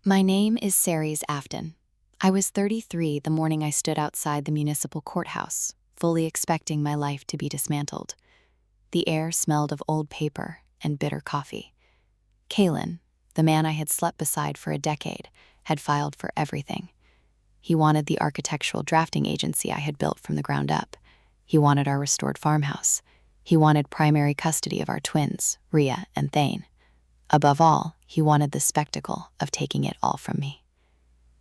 My name is Cerys Afton. I was 33 the morning I stood outside the municipal courthouse, fully expecting my life to be dismantled. The air smelled of old paper and bitter coffee. Kaelen, the man I had slept beside for a decade, had filed for everything. He wanted the architectural drafting agency I had built from the ground up. He wanted our restored farmhouse. He wanted primary custody of our twins, Rhea and Thane. Above all, he wanted the spectacle of taking it all from me.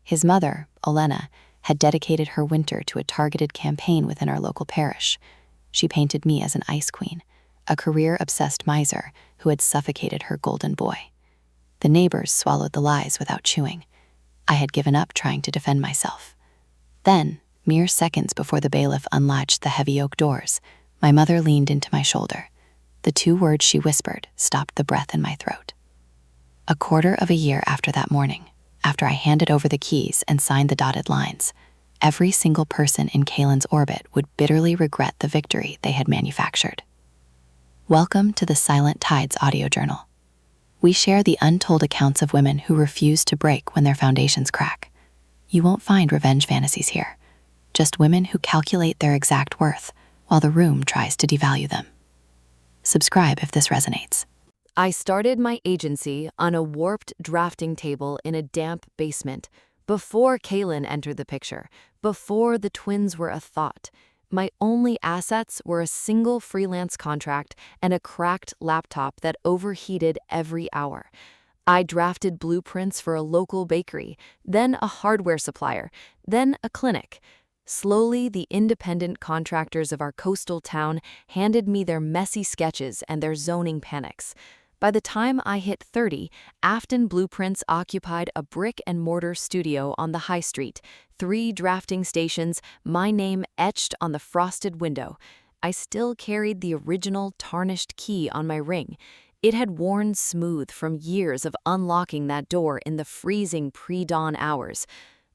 His mother, Olena, had dedicated her winter to a targeted campaign within our local parish. She painted me as an ice queen, a career-obsessed miser who had suffocated her golden boy. The neighbors swallowed the lies without chewing. I had given up trying to defend myself. Then, mere seconds before the bailiff unlatched the heavy oak doors, my mother leaned into my shoulder. The two words she whispered stopped the breath in my throat. A quarter of a year after that morning, after I handed over the keys and signed the dotted lines, every single person in Kaelen's orbit would bitterly regret the victory they had manufactured. Welcome to the Silent Tides audio journal. We share the untold accounts of women who refuse to break when their foundations crack. You won't find revenge fantasies here, just women who calculate their exact worth while the room tries to devalue them. Subscribe if this resonates. I started my agency on a warped drafting table in a damp basement, before Kaelen entered the picture, before the twins were a thought. My only assets were a single freelance contract and a cracked laptop that overheated every hour. I drafted blueprints for a local bakery, then a hardware supplier, then a clinic. Slowly, the independent contractors of our coastal town handed me their messy sketches and their zoning panics. By the time I hit 30, Afton Blueprints occupied a brick-and-mortar studio on the high street, 3 drafting stations, my name etched on the frosted window. I still carried the original tarnished key on my ring. It had worn smooth from years of unlocking that door in the freezing pre-dawn hours.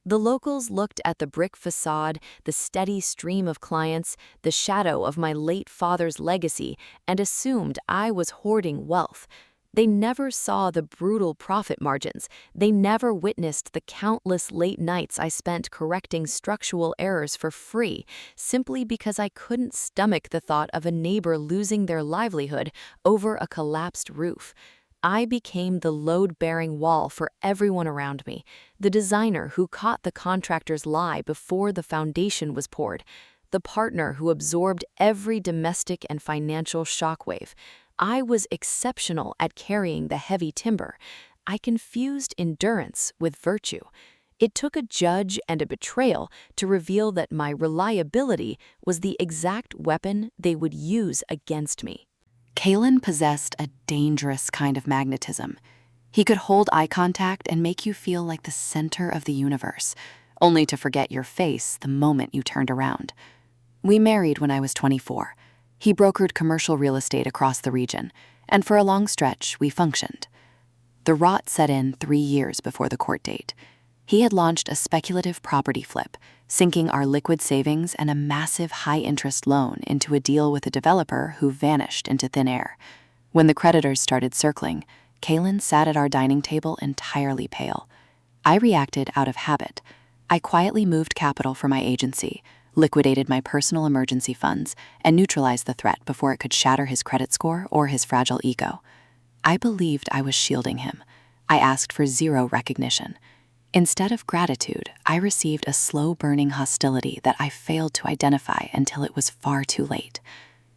The locals looked at the brick facade, the steady stream of clients, the shadow of my late father's legacy, and assumed I was hoarding wealth. They never saw the brutal profit margins. They never witnessed the countless late nights I spent correcting structural errors for free, simply because I couldn't stomach the thought of a neighbor losing their livelihood over a collapsed roof. I became the load-bearing wall for everyone around me, the designer who caught the contractor's lie before the foundation was poured, the partner who absorbed every domestic and financial shockwave. I was exceptional at carrying the heavy timber. I confused endurance with virtue. It took a judge and a betrayal to reveal that my reliability was the exact weapon they would use against me. Kaelen possessed a dangerous kind of magnetism. He could hold eye contact and make you feel like the center of the universe, only to forget your face the moment you turned around. We married when I was 24. He brokered commercial real estate across the region, and for a long stretch, we functioned. The rot set in 3 years before the court date. He had launched a speculative property flip, sinking our liquid savings and a massive high-interest loan into a deal with a developer who vanished into thin air. When the creditors started circling, Kaelen sat at our dining table entirely pale. I reacted out of habit. I quietly moved capital for my agency, liquidated my personal emergency funds, and neutralized the threat before it could shatter his credit score or his fragile ego. I believed I was shielding him. I asked for zero recognition. Instead of gratitude, I received a slow-burning hostility that I failed to identify until it was far too late.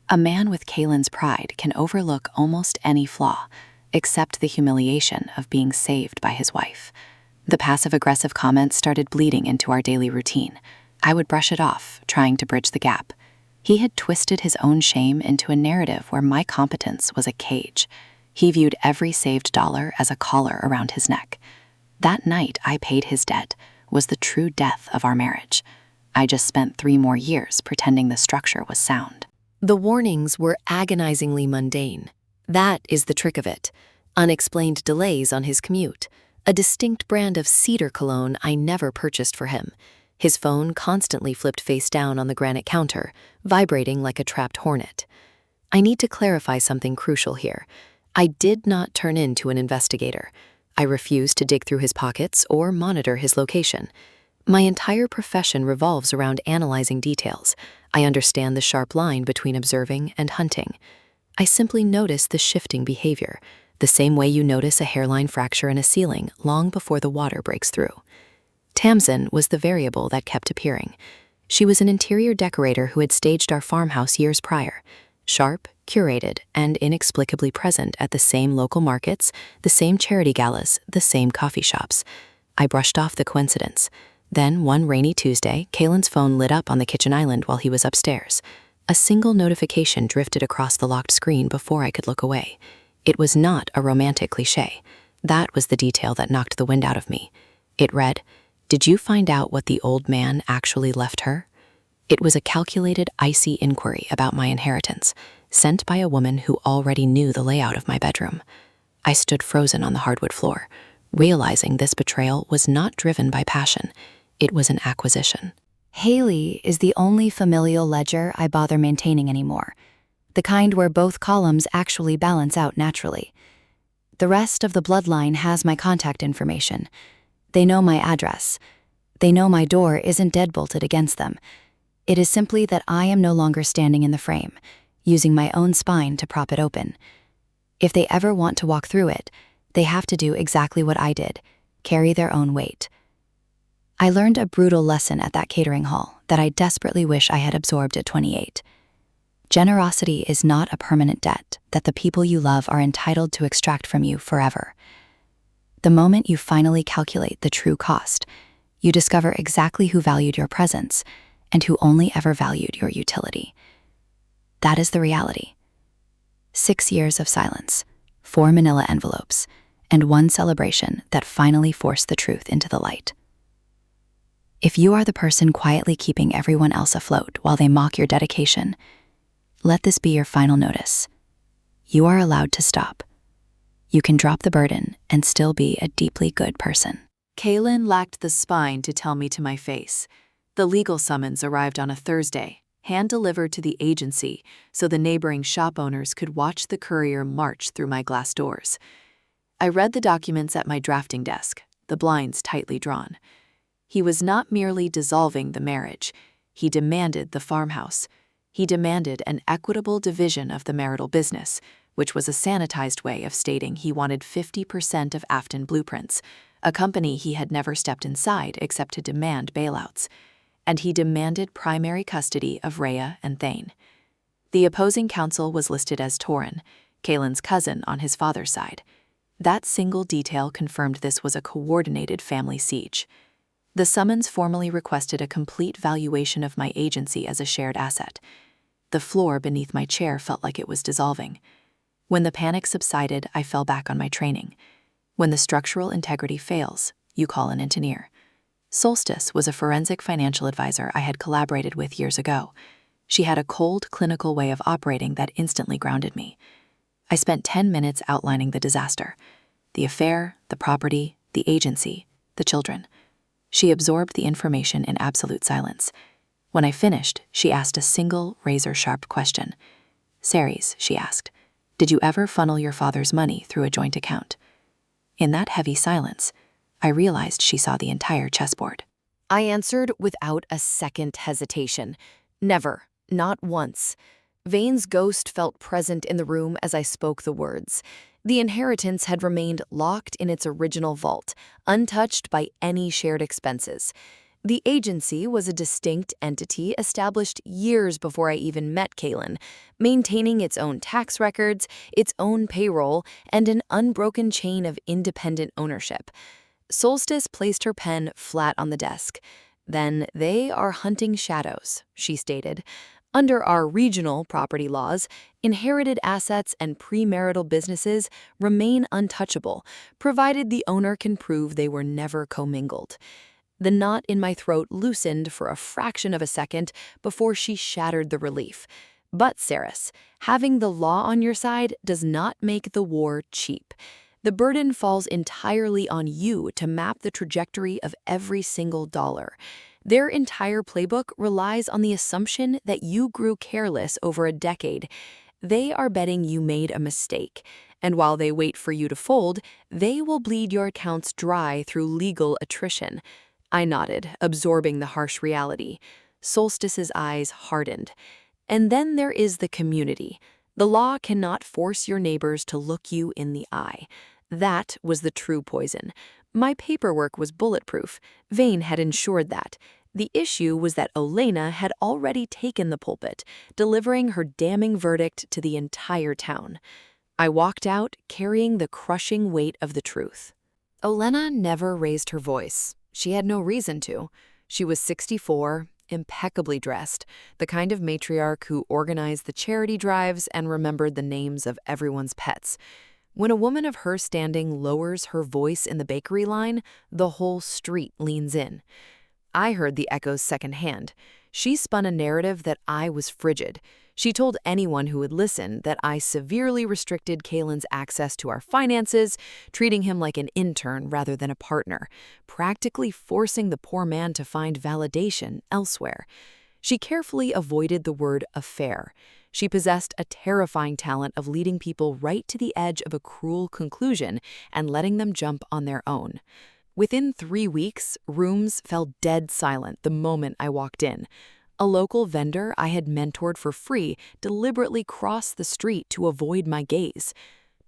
A man with Kaelen's pride can overlook almost any flaw, except the humiliation of being saved by his wife. The passive-aggressive comments started bleeding into our daily routine. I would brush it off, trying to bridge the gap. He had twisted his own shame into a narrative where my competence was a cage. He viewed every saved dollar as a collar around his neck. That night I paid his debt was the true death of our marriage. I just spent 3 more years pretending the structure was sound. The warnings were agonizingly mundane. That is the trick of it. Unexplained delays on his commute. A distinct brand of cedar cologne I never purchased for him. His phone constantly flipped face down on the granite counter, vibrating like a trapped hornet. I need to clarify something crucial here. I did not turn into an investigator. I refuse to dig through his pockets or monitor his location. My entire profession revolves around analyzing details. I understand the sharp line between observing and hunting. I simply notice the shifting behavior, the same way you notice a hairline fracture in a ceiling long before the water breaks through. Tamsin was the variable that kept appearing. She was an interior decorator who had staged our farmhouse years prior. Sharp, curated, and inexplicably present at the same local markets, the same charity galas, the same coffee shops. I brushed off the coincidence. Then, one rainy Tuesday, Kaelen's phone lit up on the kitchen island while he was upstairs. A single notification drifted across the locked screen before I could look away. It was not a romantic cliché. That was the detail that knocked the wind out of me. It read, "Did you find out what the old man actually left her?" It was a calculated, icy inquiry about my inheritance, sent by a woman who already knew the layout of my bedroom. I stood frozen on the hardwood floor, realizing this betrayal was not driven by passion. It was an acquisition. Haley is the only familial ledger I bother maintaining anymore, the kind where both columns actually balance out naturally. The rest of the bloodline has my contact information. They know my address. They know my door isn't deadbolted against them. It is simply that I am no longer standing in the frame, using my own spine to prop it open. If they ever want to walk through it, they have to do exactly what I did, carry their own weight. I learned a brutal lesson at that catering hall that I desperately wish I had absorbed at 28. Generosity is not a permanent debt that the people you love are entitled to extract from you forever. The moment you finally calculate the true cost, you discover exactly who valued your presence and who only ever valued your utility. That is the reality. 6 years of silence, 4 manila envelopes, and one celebration that finally forced the truth into the light. If you are the person quietly keeping everyone else afloat while they mock your dedication, let this be your final notice. You are allowed to stop. You can drop the burden and still be a deeply good person. Kaelen lacked the spine to tell me to my face. The legal summons arrived on a Thursday, hand-delivered to the agency so the neighboring shop owners could watch the courier march through my glass doors. I read the documents at my drafting desk, the blinds tightly drawn. He was not merely dissolving the marriage. He demanded the farmhouse. He demanded an equitable division of the marital business, which was a sanitized way of stating he wanted 50% of Afton Blueprints, a company he had never stepped inside except to demand bailouts. And he demanded primary custody of Rhea and Thane. The opposing counsel was listed as Torin, Kaelen's cousin on his father's side. That single detail confirmed this was a coordinated family siege. The summons formally requested a complete valuation of my agency as a shared asset. The floor beneath my chair felt like it was dissolving. When the panic subsided, I fell back on my training. When the structural integrity fails, you call an engineer. Solstice was a forensic financial advisor I had collaborated with years ago. She had a cold, clinical way of operating that instantly grounded me. I spent 10 minutes outlining the disaster: the affair, the property, the agency, the children. She absorbed the information in absolute silence. When I finished, she asked a single, razor-sharp question. "Cerys," she asked, "did you ever funnel your father's money through a joint account?" In that heavy silence, I realized she saw the entire chessboard. I answered without a second hesitation. Never, not once. Vane's ghost felt present in the room as I spoke the words. The inheritance had remained locked in its original vault, untouched by any shared expenses. The agency was a distinct entity established years before I even met Kaelen, maintaining its own tax records, its own payroll, and an unbroken chain of independent ownership. Solstice placed her pen flat on the desk. "Then they are hunting shadows," she stated. "Under our regional property laws, inherited assets and premarital businesses remain untouchable, provided the owner can prove they were never commingled." The knot in my throat loosened for a fraction of a second before she shattered the relief. But, Cerys, having the law on your side does not make the war cheap. The burden falls entirely on you to map the trajectory of every single dollar. Their entire playbook relies on the assumption that you grew careless over a decade. They are betting you made a mistake, And while they wait for you to fold, they will bleed your accounts dry through legal attrition. I nodded, absorbing the harsh reality. Solstice's eyes hardened. And then there is the community. The law cannot force your neighbors to look you in the eye. That was the true poison. My paperwork was bulletproof. Vane had ensured that. The issue was that Olena had already taken the pulpit, delivering her damning verdict to the entire town. I walked out, carrying the crushing weight of the truth. Olena never raised her voice. She had no reason to. She was 64, impeccably dressed, the kind of matriarch who organized the charity drives and remembered the names of everyone's pets. When a woman of her standing lowers her voice in the bakery line, the whole street leans in. I heard the echoes secondhand. She spun a narrative that I was frigid. She told anyone who would listen that I severely restricted Kaelen's access to our finances, treating him like an intern rather than a partner, practically forcing the poor man to find validation elsewhere. She carefully avoided the word affair. She possessed a terrifying talent of leading people right to the edge of a cruel conclusion and letting them jump on their own. Within 3 weeks, rooms fell dead silent the moment I walked in. A local vendor I had mentored for free deliberately crossed the street to avoid my gaze.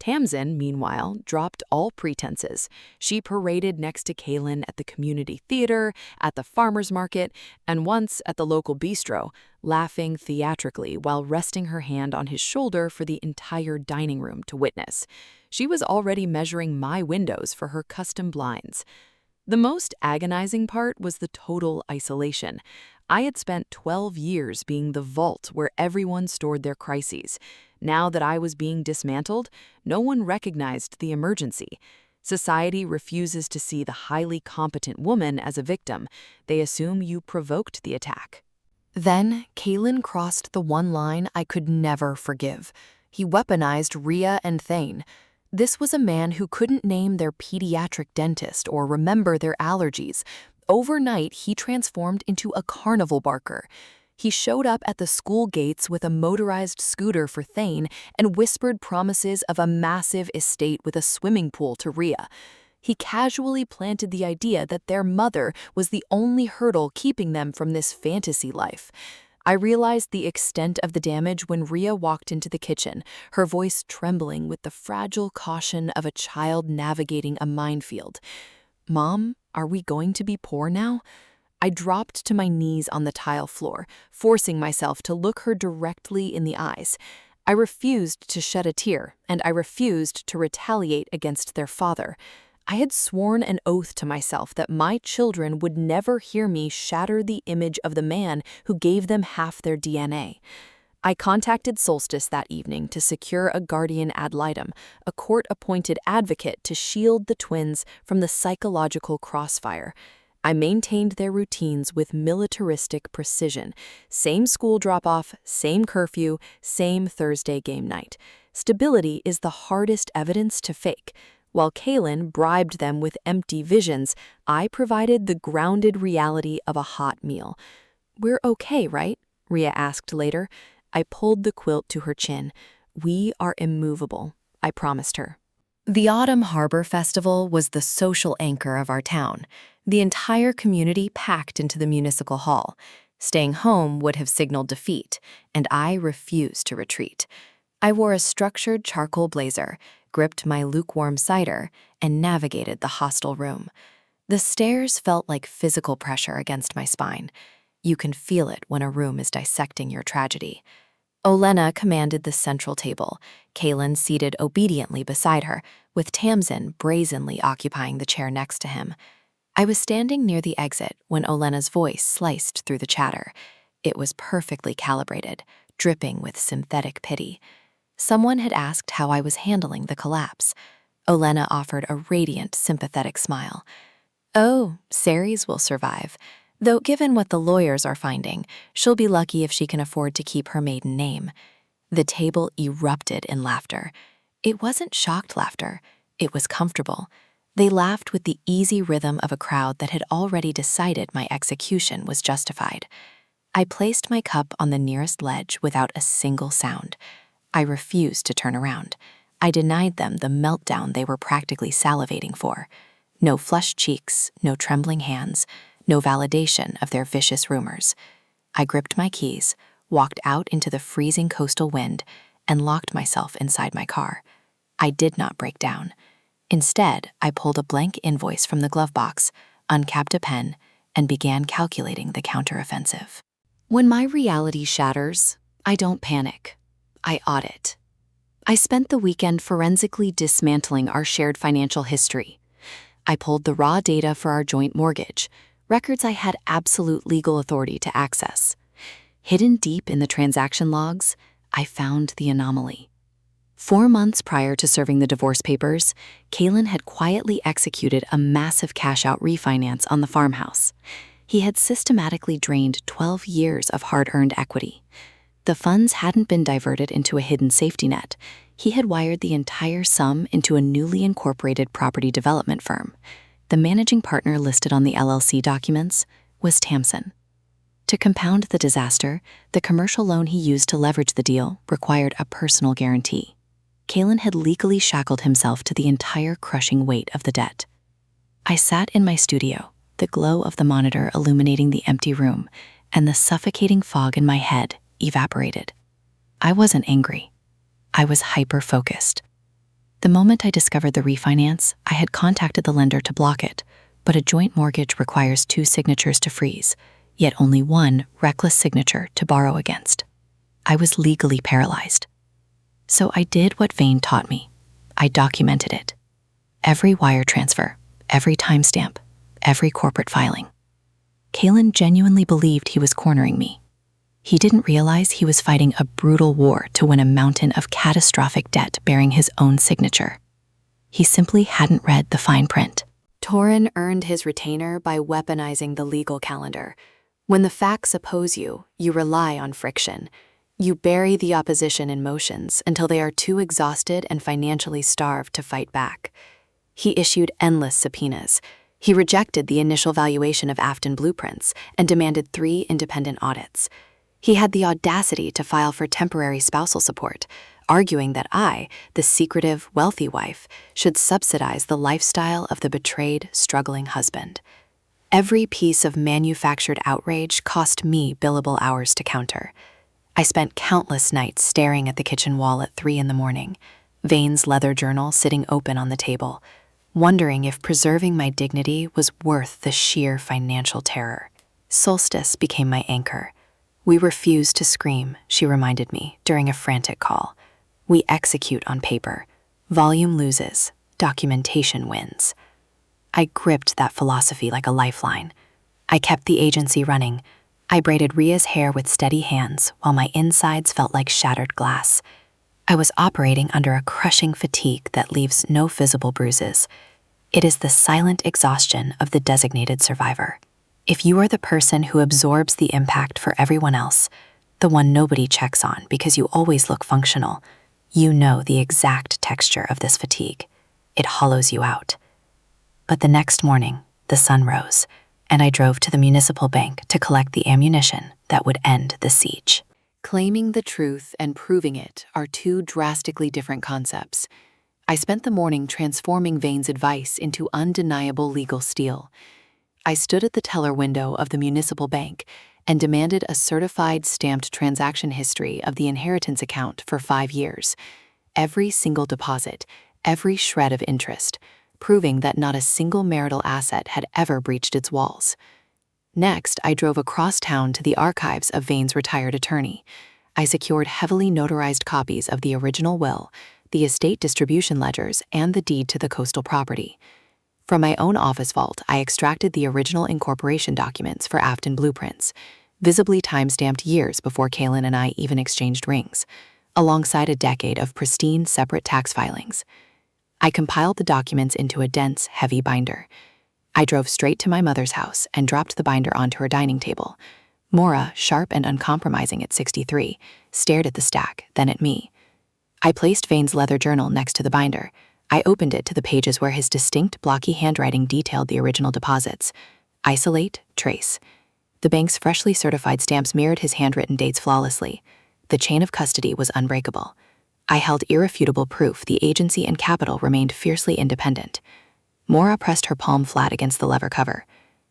Tamsin, meanwhile, dropped all pretenses. She paraded next to Kaelen at the community theater, at the farmer's market, and once at the local bistro, laughing theatrically while resting her hand on his shoulder for the entire dining room to witness. She was already measuring my windows for her custom blinds. The most agonizing part was the total isolation. I had spent 12 years being the vault where everyone stored their crises. Now that I was being dismantled, no one recognized the emergency. Society refuses to see the highly competent woman as a victim. They assume you provoked the attack. Then, Kaelen crossed the one line I could never forgive. He weaponized Rhea and Thane. This was a man who couldn't name their pediatric dentist or remember their allergies. Overnight, he transformed into a carnival barker. He showed up at the school gates with a motorized scooter for Thane and whispered promises of a massive estate with a swimming pool to Rhea. He casually planted the idea that their mother was the only hurdle keeping them from this fantasy life. I realized the extent of the damage when Rhea walked into the kitchen, her voice trembling with the fragile caution of a child navigating a minefield. "Mom, are we going to be poor now?" I dropped to my knees on the tile floor, forcing myself to look her directly in the eyes. I refused to shed a tear, and I refused to retaliate against their father. I had sworn an oath to myself that my children would never hear me shatter the image of the man who gave them half their DNA. I contacted Solstice that evening to secure a guardian ad litem, a court-appointed advocate to shield the twins from the psychological crossfire. I maintained their routines with militaristic precision. Same school drop-off, same curfew, same Thursday game night. Stability is the hardest evidence to fake. While Kaelen bribed them with empty visions, I provided the grounded reality of a hot meal. "We're okay, right?" Rhea asked later. I pulled the quilt to her chin. "We are immovable," I promised her. The Autumn Harbor Festival was the social anchor of our town. The entire community packed into the municipal hall. Staying home would have signaled defeat, and I refused to retreat. I wore a structured charcoal blazer, gripped my lukewarm cider, and navigated the hostile room. The stairs felt like physical pressure against my spine. You can feel it when a room is dissecting your tragedy. Olena commanded the central table, Kaelen seated obediently beside her, with Tamsin brazenly occupying the chair next to him. I was standing near the exit when Olena's voice sliced through the chatter. It was perfectly calibrated, dripping with synthetic pity. Someone had asked how I was handling the collapse. Olena offered a radiant, sympathetic smile. "Oh, Cerys will survive. Though given what the lawyers are finding, she'll be lucky if she can afford to keep her maiden name." The table erupted in laughter. It wasn't shocked laughter. It was comfortable. They laughed with the easy rhythm of a crowd that had already decided my execution was justified. I placed my cup on the nearest ledge without a single sound. I refused to turn around. I denied them the meltdown they were practically salivating for. No flushed cheeks, no trembling hands, no validation of their vicious rumors. I gripped my keys, walked out into the freezing coastal wind, and locked myself inside my car. I did not break down. Instead, I pulled a blank invoice from the glove box, uncapped a pen, and began calculating the counteroffensive. When my reality shatters, I don't panic. I audit. I spent the weekend forensically dismantling our shared financial history. I pulled the raw data for our joint mortgage, records I had absolute legal authority to access. Hidden deep in the transaction logs, I found the anomaly. 4 months prior to serving the divorce papers, Kaelen had quietly executed a massive cash-out refinance on the farmhouse. He had systematically drained 12 years of hard-earned equity. The funds hadn't been diverted into a hidden safety net. He had wired the entire sum into a newly incorporated property development firm. The managing partner listed on the LLC documents was Tamsin. To compound the disaster, the commercial loan he used to leverage the deal required a personal guarantee. Kaelen had legally shackled himself to the entire crushing weight of the debt. I sat in my studio, the glow of the monitor illuminating the empty room, and the suffocating fog in my head evaporated. I wasn't angry. I was hyper-focused. The moment I discovered the refinance, I had contacted the lender to block it, but a joint mortgage requires 2 signatures to freeze, yet only 1 reckless signature to borrow against. I was legally paralyzed. So I did what Vane taught me. I documented it. Every wire transfer, every timestamp, every corporate filing. Kaelen genuinely believed he was cornering me. He didn't realize he was fighting a brutal war to win a mountain of catastrophic debt bearing his own signature. He simply hadn't read the fine print. Torin earned his retainer by weaponizing the legal calendar. When the facts oppose you, you rely on friction. You bury the opposition in motions until they are too exhausted and financially starved to fight back. He issued endless subpoenas. He rejected the initial valuation of Afton blueprints and demanded 3 independent audits. He had the audacity to file for temporary spousal support, arguing that I, the secretive, wealthy wife, should subsidize the lifestyle of the betrayed, struggling husband. Every piece of manufactured outrage cost me billable hours to counter. I spent countless nights staring at the kitchen wall at 3 a.m, Vane's leather journal sitting open on the table, wondering if preserving my dignity was worth the sheer financial terror. Solstice became my anchor. We refuse to scream, she reminded me during a frantic call. We execute on paper. Volume loses, documentation wins. I gripped that philosophy like a lifeline. I kept the agency running. I braided Ria's hair with steady hands while my insides felt like shattered glass. I was operating under a crushing fatigue that leaves no visible bruises. It is the silent exhaustion of the designated survivor. If you are the person who absorbs the impact for everyone else, the one nobody checks on because you always look functional, you know the exact texture of this fatigue. It hollows you out. But the next morning, the sun rose, and I drove to the municipal bank to collect the ammunition that would end the siege. Claiming the truth and proving it are 2 drastically different concepts. I spent the morning transforming Vane's advice into undeniable legal steel. I stood at the teller window of the municipal bank and demanded a certified stamped transaction history of the inheritance account for 5 years. Every single deposit, every shred of interest, proving that not a single marital asset had ever breached its walls. Next, I drove across town to the archives of Vane's retired attorney. I secured heavily notarized copies of the original will, the estate distribution ledgers, and the deed to the coastal property. From my own office vault, I extracted the original incorporation documents for Afton blueprints, visibly time-stamped years before Kaelen and I even exchanged rings, alongside a decade of pristine separate tax filings. I compiled the documents into a dense, heavy binder. I drove straight to my mother's house and dropped the binder onto her dining table. Maura, sharp and uncompromising at 63, stared at the stack, then at me. I placed Vane's leather journal next to the binder. I opened it to the pages where his distinct, blocky handwriting detailed the original deposits. Isolate, trace. The bank's freshly certified stamps mirrored his handwritten dates flawlessly. The chain of custody was unbreakable. I held irrefutable proof the agency and capital remained fiercely independent. Mora pressed her palm flat against the lever cover.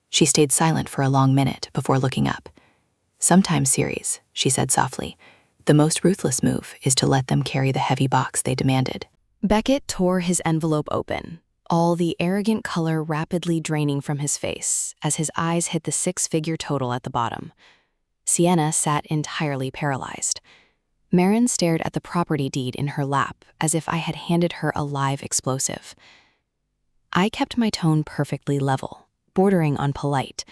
She stayed silent for a long minute before looking up. "Sometimes, Cerys," she said softly, "the most ruthless move is to let them carry the heavy box they demanded." Beckett tore his envelope open, all the arrogant color rapidly draining from his face as his eyes hit the six-figure total at the bottom. Sienna sat entirely paralyzed. Marin stared at the property deed in her lap as if I had handed her a live explosive. I kept my tone perfectly level, bordering on polite,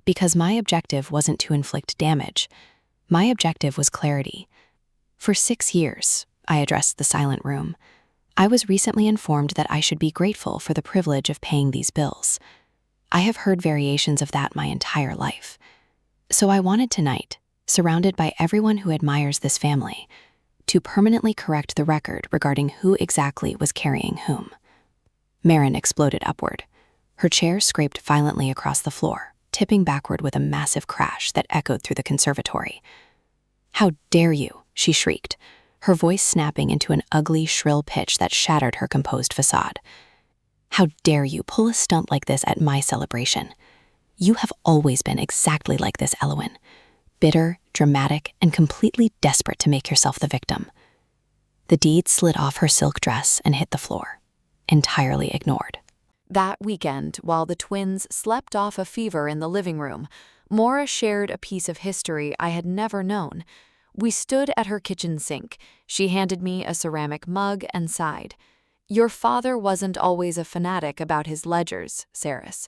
because my objective wasn't to inflict damage. My objective was clarity. For 6 years, I addressed the silent room. I was recently informed that I should be grateful for the privilege of paying these bills. I have heard variations of that my entire life. So I wanted tonight, surrounded by everyone who admires this family, to permanently correct the record regarding who exactly was carrying whom. Marin exploded upward. Her chair scraped violently across the floor, tipping backward with a massive crash that echoed through the conservatory. "How dare you?" she shrieked, her voice snapping into an ugly, shrill pitch that shattered her composed facade. "How dare you pull a stunt like this at my celebration? You have always been exactly like this, Elowen. Bitter, dramatic, and completely desperate to make yourself the victim." The deed slid off her silk dress and hit the floor, entirely ignored. That weekend, while the twins slept off a fever in the living room, Mora shared a piece of history I had never known. We stood at her kitchen sink. She handed me a ceramic mug and sighed. "Your father wasn't always a fanatic about his ledgers, Cerys."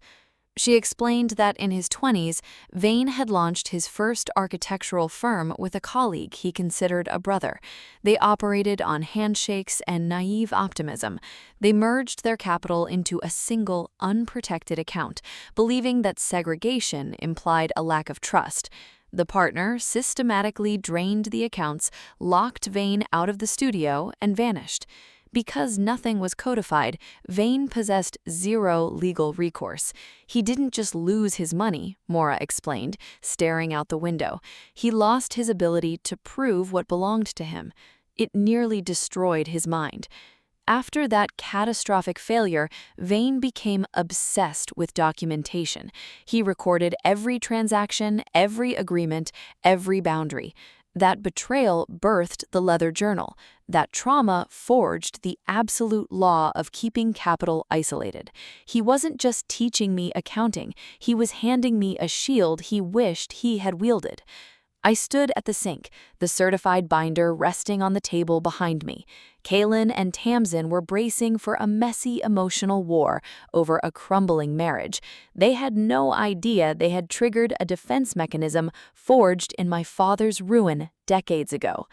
She explained that in his 20s, Vane had launched his first architectural firm with a colleague he considered a brother. They operated on handshakes and naive optimism. They merged their capital into a single, unprotected account, believing that segregation implied a lack of trust. The partner systematically drained the accounts, locked Vane out of the studio, and vanished. Because nothing was codified, Vane possessed zero legal recourse. He didn't just lose his money, Mora explained, staring out the window. He lost his ability to prove what belonged to him. It nearly destroyed his mind. After that catastrophic failure, Vane became obsessed with documentation. He recorded every transaction, every agreement, every boundary. That betrayal birthed the leather journal. That trauma forged the absolute law of keeping capital isolated. He wasn't just teaching me accounting, he was handing me a shield he wished he had wielded. I stood at the sink, the certified binder resting on the table behind me. Kaelen and Tamsin were bracing for a messy emotional war over a crumbling marriage. They had no idea they had triggered a defense mechanism forged in my father's ruin decades ago.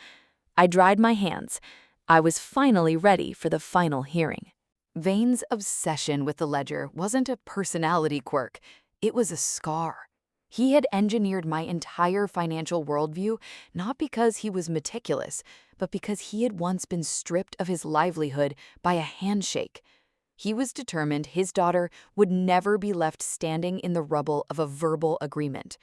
I dried my hands. I was finally ready for the final hearing. Vane's obsession with the ledger wasn't a personality quirk, it was a scar. He had engineered my entire financial worldview not because he was meticulous, but because he had once been stripped of his livelihood by a handshake. He was determined his daughter would never be left standing in the rubble of a verbal agreement.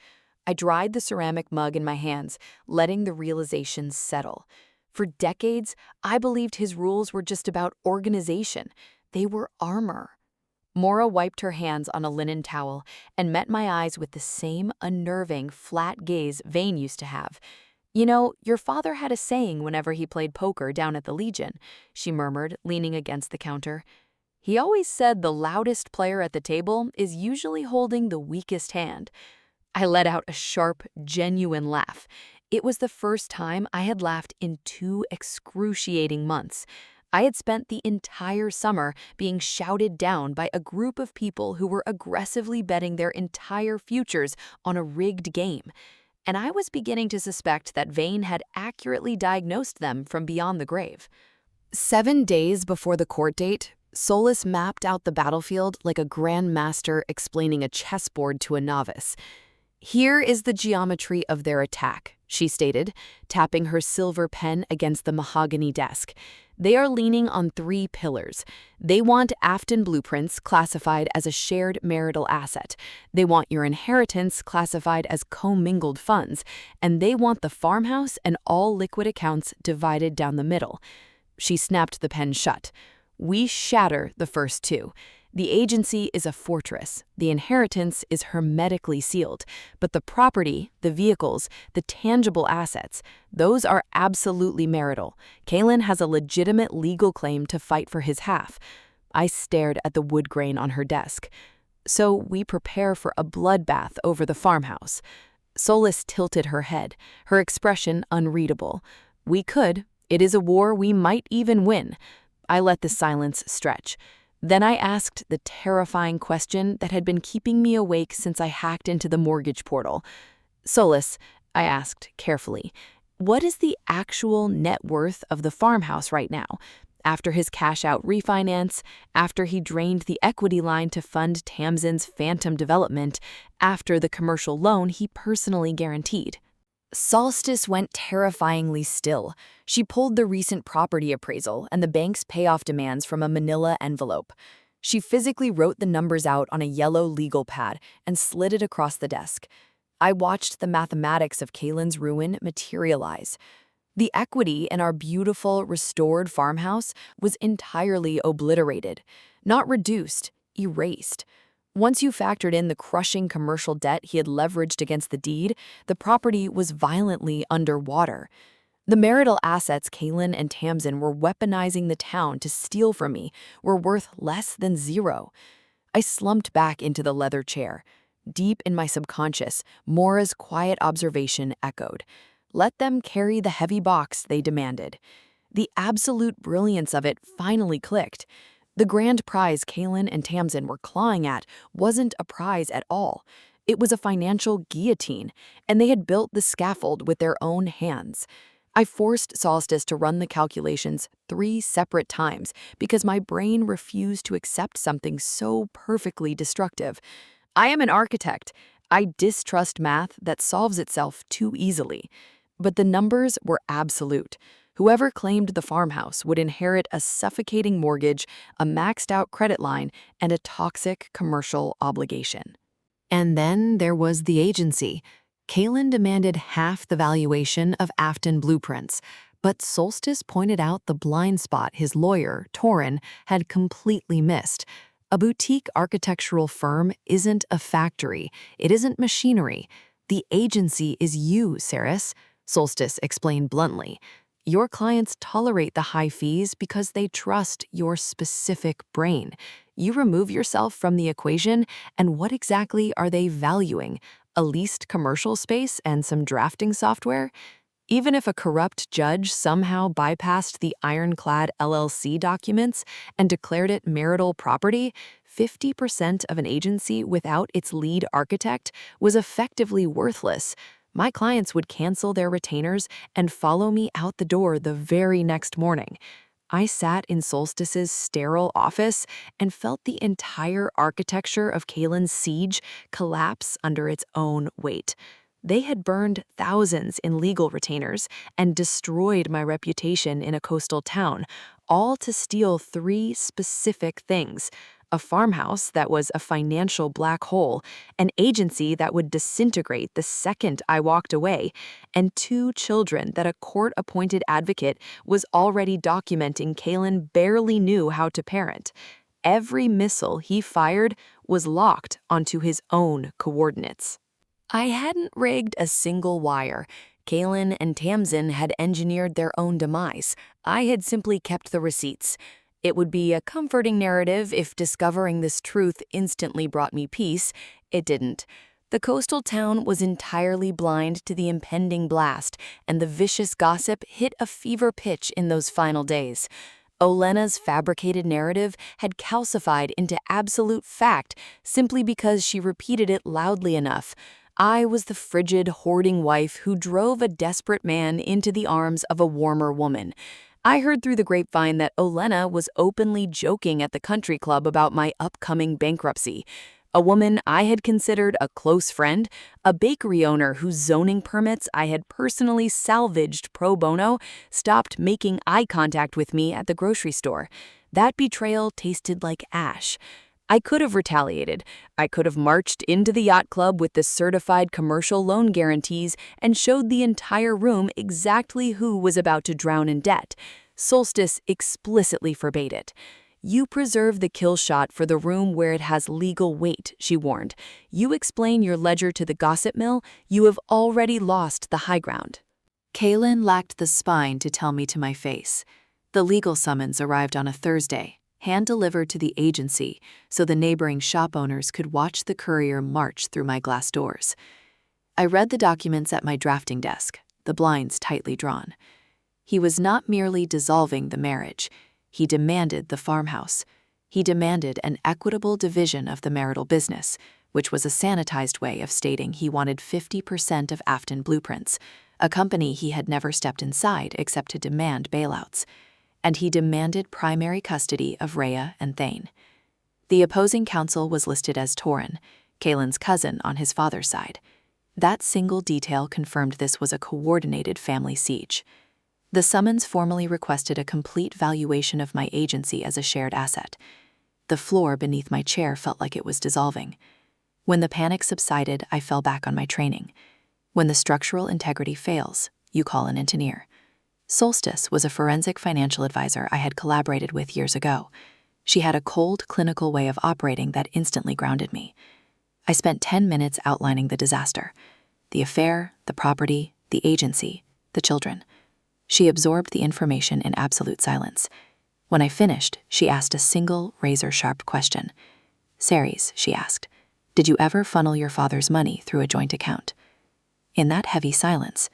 I dried the ceramic mug in my hands, letting the realization settle. For decades, I believed his rules were just about organization. They were armor. Mora wiped her hands on a linen towel and met my eyes with the same unnerving, flat gaze Vane used to have. "You know, your father had a saying whenever he played poker down at the Legion," she murmured, leaning against the counter. "He always said the loudest player at the table is usually holding the weakest hand." I let out a sharp, genuine laugh. It was the first time I had laughed in 2 excruciating months. I had spent the entire summer being shouted down by a group of people who were aggressively betting their entire futures on a rigged game. And I was beginning to suspect that Vane had accurately diagnosed them from beyond the grave. 7 days before the court date, Solus mapped out the battlefield like a grandmaster explaining a chessboard to a novice. "Here is the geometry of their attack," she stated, tapping her silver pen against the mahogany desk. "They are leaning on 3 pillars. They want Afton blueprints classified as a shared marital asset. They want your inheritance classified as commingled funds. And they want the farmhouse and all liquid accounts divided down the middle. She snapped the pen shut. We shatter the first two. The agency is a fortress. The inheritance is hermetically sealed. But the property, the vehicles, the tangible assets, those are absolutely marital. Kaelen has a legitimate legal claim to fight for his half. I stared at the wood grain on her desk. So we prepare for a bloodbath over the farmhouse. Cerys tilted her head, her expression unreadable. We could. It is a war we might even win. I let the silence stretch. Then I asked the terrifying question that had been keeping me awake since I hacked into the mortgage portal. Cerys, I asked carefully, what is the actual net worth of the farmhouse right now? After his cash-out refinance, after he drained the equity line to fund Tamsin's phantom development, after the commercial loan he personally guaranteed. Solstice went terrifyingly still. She pulled the recent property appraisal and the bank's payoff demands from a manila envelope. She physically wrote the numbers out on a yellow legal pad and slid it across the desk. I watched the mathematics of Kaelen's ruin materialize. The equity in our beautiful, restored farmhouse was entirely obliterated, not reduced, erased. Once you factored in the crushing commercial debt he had leveraged against the deed, the property was violently underwater. The marital assets Kaelen and Tamsin were weaponizing the town to steal from me were worth less than zero. I slumped back into the leather chair. Deep in my subconscious, Mora's quiet observation echoed. Let them carry the heavy box, they demanded. The absolute brilliance of it finally clicked. The grand prize Kaelen and Tamsin were clawing at wasn't a prize at all. It was a financial guillotine, and they had built the scaffold with their own hands. I forced Solstice to run the calculations 3 separate times because my brain refused to accept something so perfectly destructive. I am an architect. I distrust math that solves itself too easily. But the numbers were absolute. Whoever claimed the farmhouse would inherit a suffocating mortgage, a maxed-out credit line, and a toxic commercial obligation. And then there was the agency. Kaelen demanded half the valuation of Afton Blueprints, but Solstice pointed out the blind spot his lawyer, Torin, had completely missed. A boutique architectural firm isn't a factory. It isn't machinery. The agency is you, Cerys, Solstice explained bluntly. Your clients tolerate the high fees because they trust your specific brain. You remove yourself from the equation, and what exactly are they valuing? A leased commercial space and some drafting software? Even if a corrupt judge somehow bypassed the ironclad LLC documents and declared it marital property, 50% of an agency without its lead architect was effectively worthless. My clients would cancel their retainers and follow me out the door the very next morning. I sat in Solstice's sterile office and felt the entire architecture of Kaelen's siege collapse under its own weight. They had burned thousands in legal retainers and destroyed my reputation in a coastal town, all to steal 3 specific things: a farmhouse that was a financial black hole, an agency that would disintegrate the second I walked away, and 2 children that a court-appointed advocate was already documenting Kaelen barely knew how to parent. Every missile he fired was locked onto his own coordinates. I hadn't rigged a single wire. Kaelen and Tamsin had engineered their own demise. I had simply kept the receipts. It would be a comforting narrative if discovering this truth instantly brought me peace. It didn't. The coastal town was entirely blind to the impending blast, and the vicious gossip hit a fever pitch in those final days. Olena's fabricated narrative had calcified into absolute fact simply because she repeated it loudly enough. I was the frigid, hoarding wife who drove a desperate man into the arms of a warmer woman. I heard through the grapevine that Olena was openly joking at the country club about my upcoming bankruptcy. A woman I had considered a close friend, a bakery owner whose zoning permits I had personally salvaged pro bono, stopped making eye contact with me at the grocery store. That betrayal tasted like ash. I could have retaliated. I could have marched into the yacht club with the certified commercial loan guarantees and showed the entire room exactly who was about to drown in debt. Solstice explicitly forbade it. "You preserve the kill shot for the room where it has legal weight," she warned. "You explain your ledger to the gossip mill, you have already lost the high ground." Kaelen lacked the spine to tell me to my face. The legal summons arrived on a Thursday, hand-delivered to the agency so the neighboring shop owners could watch the courier march through my glass doors. I read the documents at my drafting desk, the blinds tightly drawn. He was not merely dissolving the marriage. He demanded the farmhouse. He demanded an equitable division of the marital business, which was a sanitized way of stating he wanted 50% of Afton Blueprints, a company he had never stepped inside except to demand bailouts. And he demanded primary custody of Rhea and Thane. The opposing counsel was listed as Torin, Kaelen's cousin on his father's side. That single detail confirmed this was a coordinated family siege. The summons formally requested a complete valuation of my agency as a shared asset. The floor beneath my chair felt like it was dissolving. When the panic subsided, I fell back on my training. When the structural integrity fails, you call an engineer. Solstice was a forensic financial advisor I had collaborated with years ago. She had a cold, clinical way of operating that instantly grounded me. I spent 10 minutes outlining the disaster: the affair, the property, the agency, the children. She absorbed the information in absolute silence. When I finished, she asked a single, razor-sharp question. "Cerys," she asked, "did you ever funnel your father's money through a joint account?" In that heavy silence,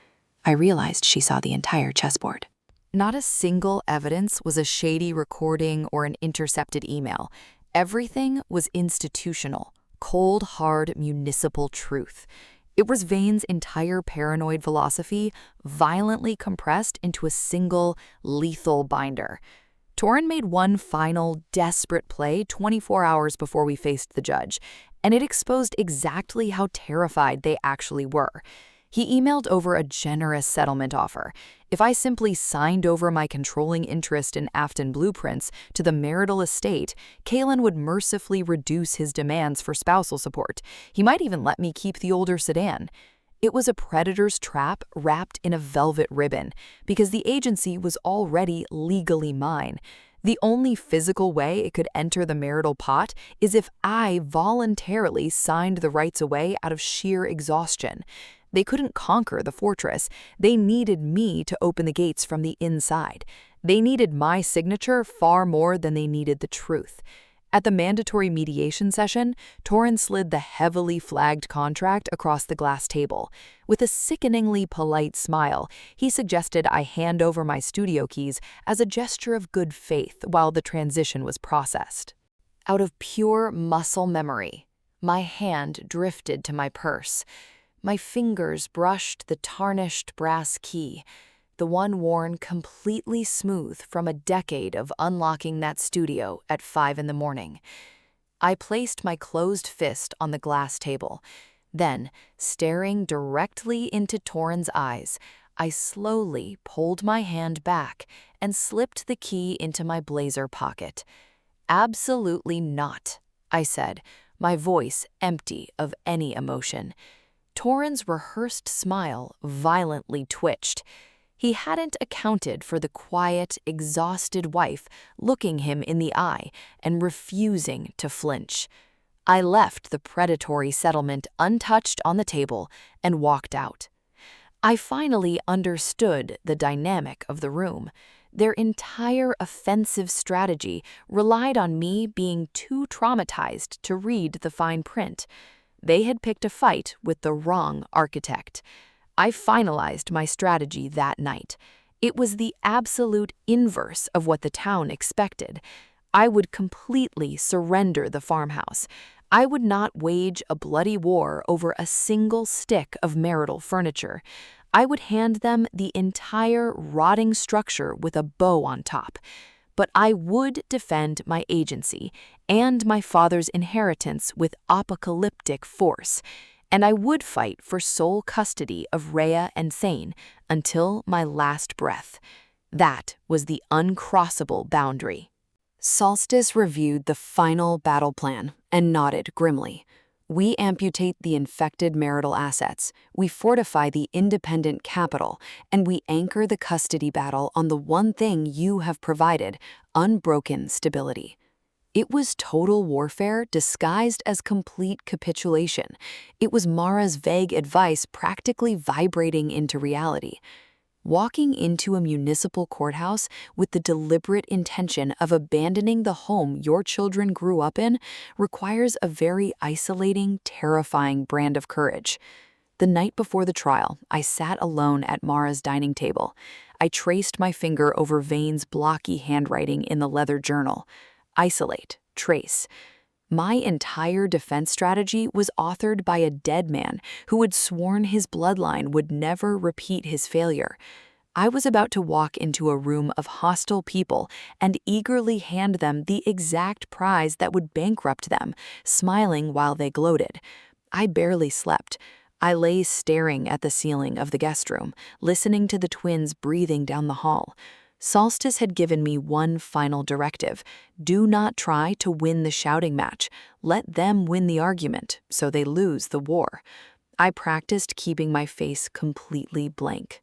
I realized she saw the entire chessboard. Not a single evidence was a shady recording or an intercepted email. Everything was institutional, cold, hard municipal truth. It was Vane's entire paranoid philosophy violently compressed into a single, lethal binder. Torin made one final, desperate play 24 hours before we faced the judge, and it exposed exactly how terrified they actually were. He emailed over a generous settlement offer. If I simply signed over my controlling interest in Afton Blueprints to the marital estate, Kaelen would mercifully reduce his demands for spousal support. He might even let me keep the older sedan. It was a predator's trap wrapped in a velvet ribbon, because the agency was already legally mine. The only physical way it could enter the marital pot is if I voluntarily signed the rights away out of sheer exhaustion. They couldn't conquer the fortress. They needed me to open the gates from the inside. They needed my signature far more than they needed the truth. At the mandatory mediation session, Torin slid the heavily flagged contract across the glass table. With a sickeningly polite smile, he suggested I hand over my studio keys as a gesture of good faith while the transition was processed. Out of pure muscle memory, my hand drifted to my purse. My fingers brushed the tarnished brass key, the one worn completely smooth from a decade of unlocking that studio at 5 in the morning. I placed my closed fist on the glass table. Then, staring directly into Torin's eyes, I slowly pulled my hand back and slipped the key into my blazer pocket. "Absolutely not," I said, my voice empty of any emotion. Torin's rehearsed smile violently twitched. He hadn't accounted for the quiet, exhausted wife looking him in the eye and refusing to flinch. I left the predatory settlement untouched on the table and walked out. I finally understood the dynamic of the room. Their entire offensive strategy relied on me being too traumatized to read the fine print. They had picked a fight with the wrong architect. I finalized my strategy that night. It was the absolute inverse of what the town expected. I would completely surrender the farmhouse. I would not wage a bloody war over a single stick of marital furniture. I would hand them the entire rotting structure with a bow on top. But I would defend my agency and my father's inheritance with apocalyptic force, and I would fight for sole custody of Rhea and Thane until my last breath. That was the uncrossable boundary. Solstice reviewed the final battle plan and nodded grimly. We amputate the infected marital assets, we fortify the independent capital, and we anchor the custody battle on the one thing you have provided: unbroken stability. It was total warfare disguised as complete capitulation. It was Mara's vague advice practically vibrating into reality. Walking into a municipal courthouse with the deliberate intention of abandoning the home your children grew up in requires a very isolating, terrifying brand of courage. The night before the trial, I sat alone at Mara's dining table. I traced my finger over Vane's blocky handwriting in the leather journal. Isolate, trace. My entire defense strategy was authored by a dead man who had sworn his bloodline would never repeat his failure. I was about to walk into a room of hostile people and eagerly hand them the exact prize that would bankrupt them, smiling while they gloated. I barely slept. I lay staring at the ceiling of the guest room, listening to the twins breathing down the hall. Solstice had given me one final directive: do not try to win the shouting match. Let them win the argument, so they lose the war. I practiced keeping my face completely blank.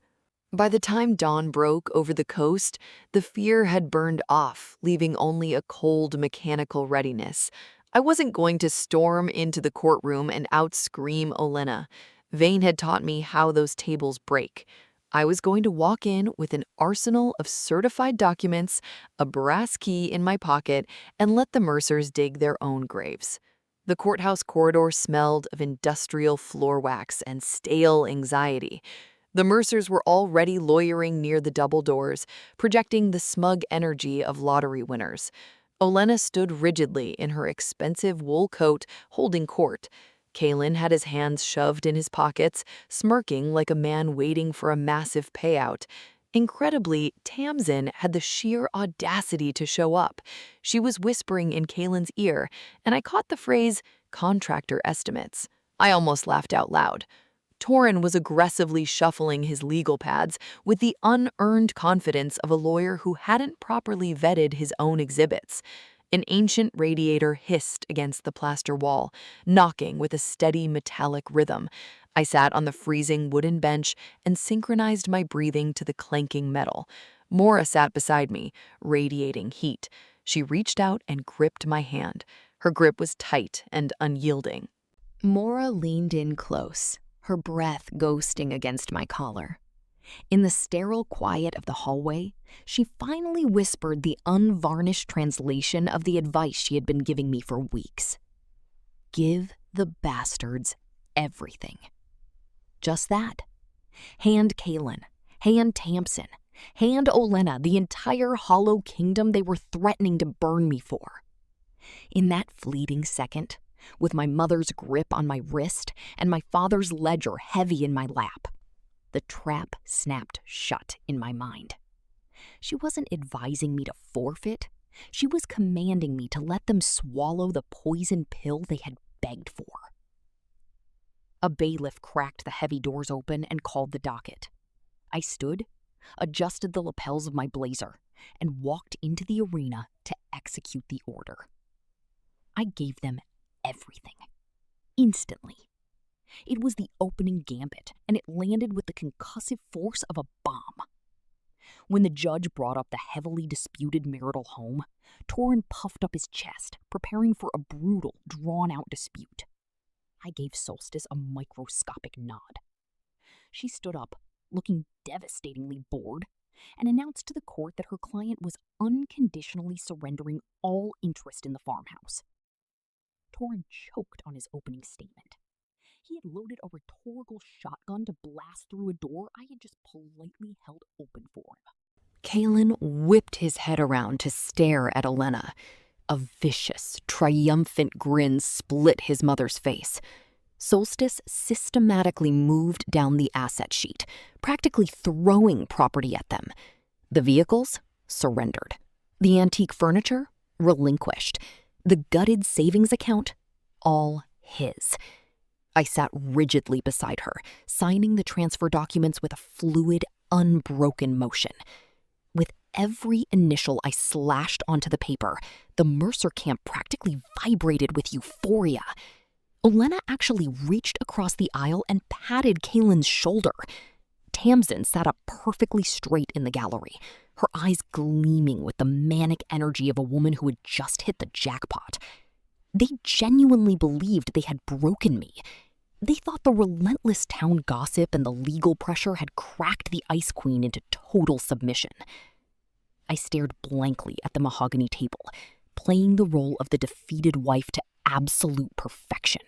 By the time dawn broke over the coast, the fear had burned off, leaving only a cold mechanical readiness. I wasn't going to storm into the courtroom and out-scream Olenna. Vane had taught me how those tables break. I was going to walk in with an arsenal of certified documents, a brass key in my pocket, and let the Mercers dig their own graves. The courthouse corridor smelled of industrial floor wax and stale anxiety. The Mercers were already lawyering near the double doors, projecting the smug energy of lottery winners. Olenna stood rigidly in her expensive wool coat, holding court. Kaelen had his hands shoved in his pockets, smirking like a man waiting for a massive payout. Incredibly, Tamsin had the sheer audacity to show up. She was whispering in Kaelen's ear, and I caught the phrase, "contractor estimates." I almost laughed out loud. Torin was aggressively shuffling his legal pads with the unearned confidence of a lawyer who hadn't properly vetted his own exhibits. An ancient radiator hissed against the plaster wall, knocking with a steady metallic rhythm. I sat on the freezing wooden bench and synchronized my breathing to the clanking metal. Mora sat beside me, radiating heat. She reached out and gripped my hand. Her grip was tight and unyielding. Mora leaned in close, her breath ghosting against my collar. In the sterile quiet of the hallway, she finally whispered the unvarnished translation of the advice she had been giving me for weeks. Give the bastards everything. Just that. Hand Kaelen, hand Tamsin, hand Olenna the entire hollow kingdom they were threatening to burn me for. In that fleeting second, with my mother's grip on my wrist and my father's ledger heavy in my lap, the trap snapped shut in my mind. She wasn't advising me to forfeit. She was commanding me to let them swallow the poison pill they had begged for. A bailiff cracked the heavy doors open and called the docket. I stood, adjusted the lapels of my blazer, and walked into the arena to execute the order. I gave them everything. Instantly. It was the opening gambit, and it landed with the concussive force of a bomb. When the judge brought up the heavily disputed marital home, Torin puffed up his chest, preparing for a brutal, drawn-out dispute. I gave Solstice a microscopic nod. She stood up, looking devastatingly bored, and announced to the court that her client was unconditionally surrendering all interest in the farmhouse. Torin choked on his opening statement. He had loaded a rhetorical shotgun to blast through a door I had just politely held open for him. Kaelen whipped his head around to stare at Olenna. A vicious, triumphant grin split his mother's face. Solstice systematically moved down the asset sheet, practically throwing property at them. The vehicles surrendered. The antique furniture relinquished. The gutted savings account, all his. I sat rigidly beside her, signing the transfer documents with a fluid, unbroken motion. With every initial I slashed onto the paper, the Mercer camp practically vibrated with euphoria. Olenna actually reached across the aisle and patted Kaelen's shoulder. Tamsin sat up perfectly straight in the gallery, her eyes gleaming with the manic energy of a woman who had just hit the jackpot. They genuinely believed they had broken me. They thought the relentless town gossip and the legal pressure had cracked the Ice Queen into total submission. I stared blankly at the mahogany table, playing the role of the defeated wife to absolute perfection.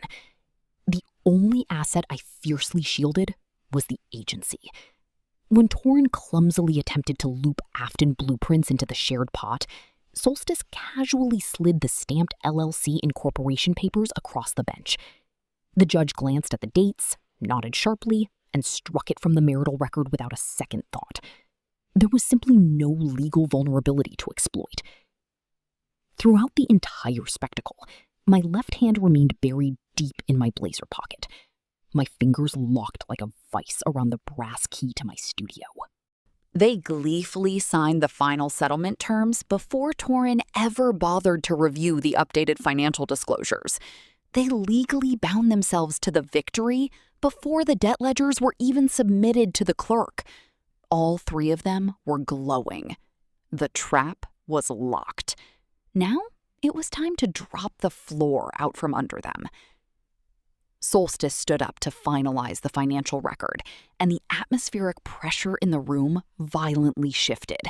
The only asset I fiercely shielded was the agency. When Torrin clumsily attempted to loop Afton blueprints into the shared pot, Solstice casually slid the stamped LLC incorporation papers across the bench. The judge glanced at the dates, nodded sharply, and struck it from the marital record without a second thought. There was simply no legal vulnerability to exploit. Throughout the entire spectacle, my left hand remained buried deep in my blazer pocket. My fingers locked like a vice around the brass key to my studio. They gleefully signed the final settlement terms before Torrin ever bothered to review the updated financial disclosures. They legally bound themselves to the victory before the debt ledgers were even submitted to the clerk. All three of them were glowing. The trap was locked. Now it was time to drop the floor out from under them. Solstice stood up to finalize the financial record, and the atmospheric pressure in the room violently shifted.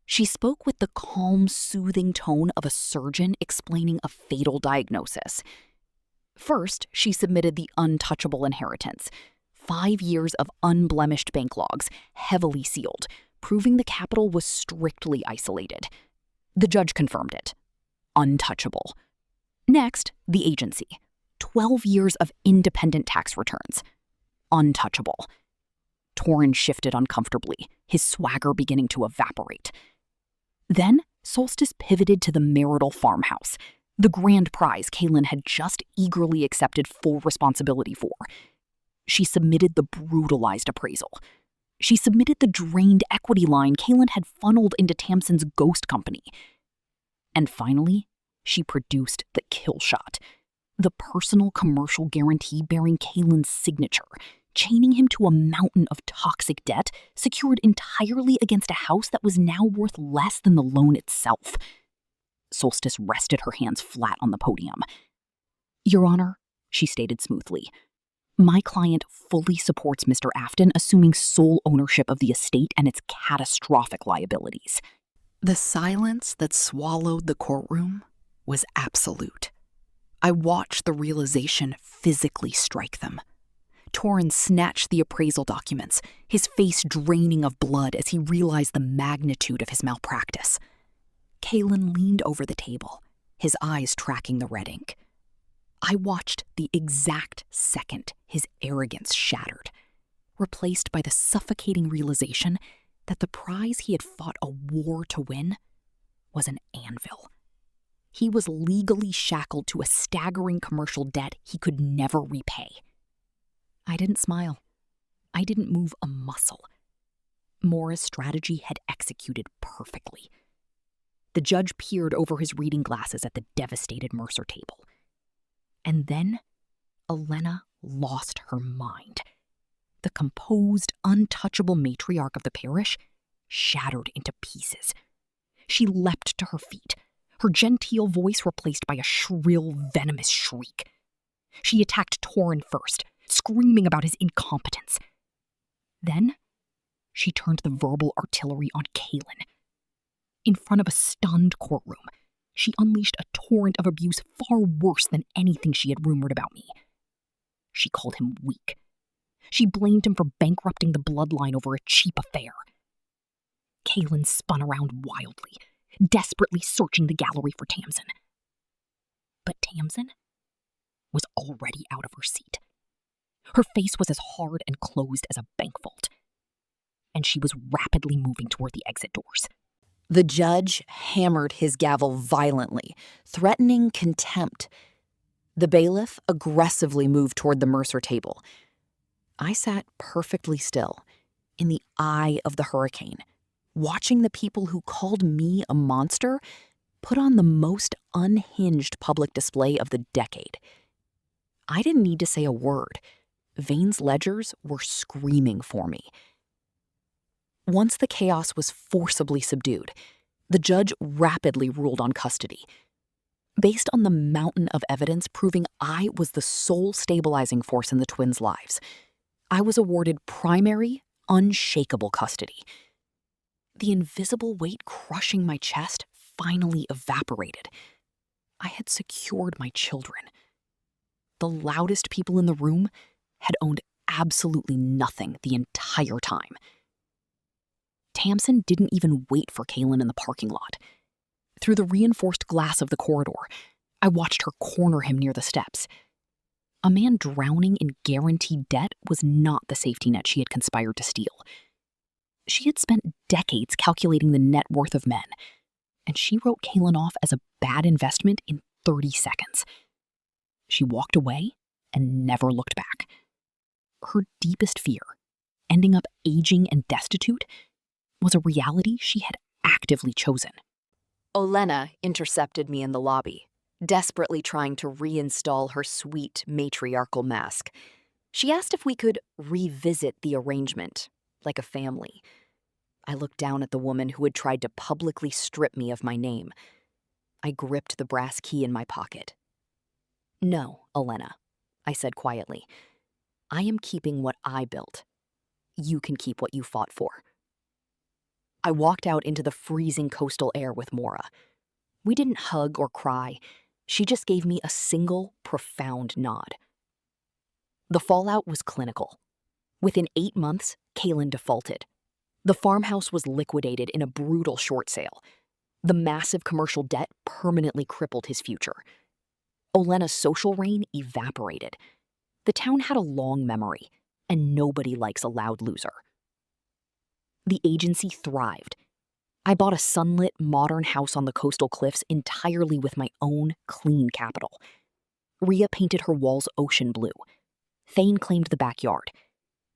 She spoke with the calm, soothing tone of a surgeon explaining a fatal diagnosis. First, she submitted the untouchable inheritance, 5 years of unblemished bank logs, heavily sealed, proving the capital was strictly isolated. The judge confirmed it. Untouchable. Next, the agency. 12 years of independent tax returns. Untouchable. Torrin shifted uncomfortably, his swagger beginning to evaporate. Then, Solstice pivoted to the marital farmhouse, the grand prize Kaelen had just eagerly accepted full responsibility for. She submitted the brutalized appraisal. She submitted the drained equity line Kaelen had funneled into Tamsin's ghost company. And finally, she produced the kill shot, the personal commercial guarantee bearing Kaelen's signature, chaining him to a mountain of toxic debt secured entirely against a house that was now worth less than the loan itself. Solstice rested her hands flat on the podium. "Your Honor," she stated smoothly, "my client fully supports Mr. Afton assuming sole ownership of the estate and its catastrophic liabilities." The silence that swallowed the courtroom was absolute. I watched the realization physically strike them. Torrin snatched the appraisal documents, his face draining of blood as he realized the magnitude of his malpractice. Kaelen leaned over the table, his eyes tracking the red ink. I watched the exact second his arrogance shattered, replaced by the suffocating realization that the prize he had fought a war to win was an anvil. He was legally shackled to a staggering commercial debt he could never repay. I didn't smile. I didn't move a muscle. Mora's strategy had executed perfectly. The judge peered over his reading glasses at the devastated Mercer table. And then Olenna lost her mind. The composed, untouchable matriarch of the parish shattered into pieces. She leapt to her feet, her genteel voice replaced by a shrill, venomous shriek. She attacked Torrin first, screaming about his incompetence. Then she turned the verbal artillery on Kaelen. In front of a stunned courtroom, she unleashed a torrent of abuse far worse than anything she had rumored about me. She called him weak. She blamed him for bankrupting the bloodline over a cheap affair. Kaelen spun around wildly, desperately searching the gallery for Tamsin. But Tamsin was already out of her seat. Her face was as hard and closed as a bank vault, and she was rapidly moving toward the exit doors. The judge hammered his gavel violently, threatening contempt. The bailiff aggressively moved toward the Mercer table. I sat perfectly still, in the eye of the hurricane, watching the people who called me a monster put on the most unhinged public display of the decade. I didn't need to say a word. Vane's ledgers were screaming for me. Once the chaos was forcibly subdued, the judge rapidly ruled on custody. Based on the mountain of evidence proving I was the sole stabilizing force in the twins' lives, I was awarded primary, unshakable custody. The invisible weight crushing my chest finally evaporated. I had secured my children. The loudest people in the room had owned absolutely nothing the entire time. Tamsin didn't even wait for Kaelen in the parking lot. Through the reinforced glass of the corridor, I watched her corner him near the steps. A man drowning in guaranteed debt was not the safety net she had conspired to steal. She had spent decades calculating the net worth of men, and she wrote Kaelen off as a bad investment in 30 seconds. She walked away and never looked back. Her deepest fear, ending up aging and destitute, was a reality she had actively chosen. Olenna intercepted me in the lobby, desperately trying to reinstall her sweet matriarchal mask. She asked if we could revisit the arrangement, like a family. I looked down at the woman who had tried to publicly strip me of my name. I gripped the brass key in my pocket. "No, Olenna," I said quietly. "I am keeping what I built. You can keep what you fought for." I walked out into the freezing coastal air with Mora. We didn't hug or cry. She just gave me a single, profound nod. The fallout was clinical. Within 8 months, Kaelen defaulted. The farmhouse was liquidated in a brutal short sale. The massive commercial debt permanently crippled his future. Olenna's social reign evaporated. The town had a long memory, and nobody likes a loud loser. The agency thrived. I bought a sunlit, modern house on the coastal cliffs entirely with my own clean capital. Rhea painted her walls ocean blue. Thane claimed the backyard.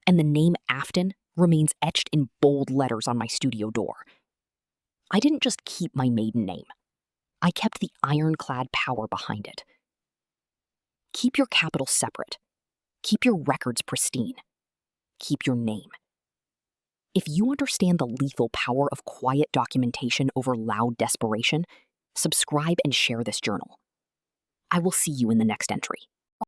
And the name Afton remains etched in bold letters on my studio door. I didn't just keep my maiden name. I kept the ironclad power behind it. Keep your capital separate. Keep your records pristine. Keep your name. If you understand the lethal power of quiet documentation over loud desperation, subscribe and share this journal. I will see you in the next entry.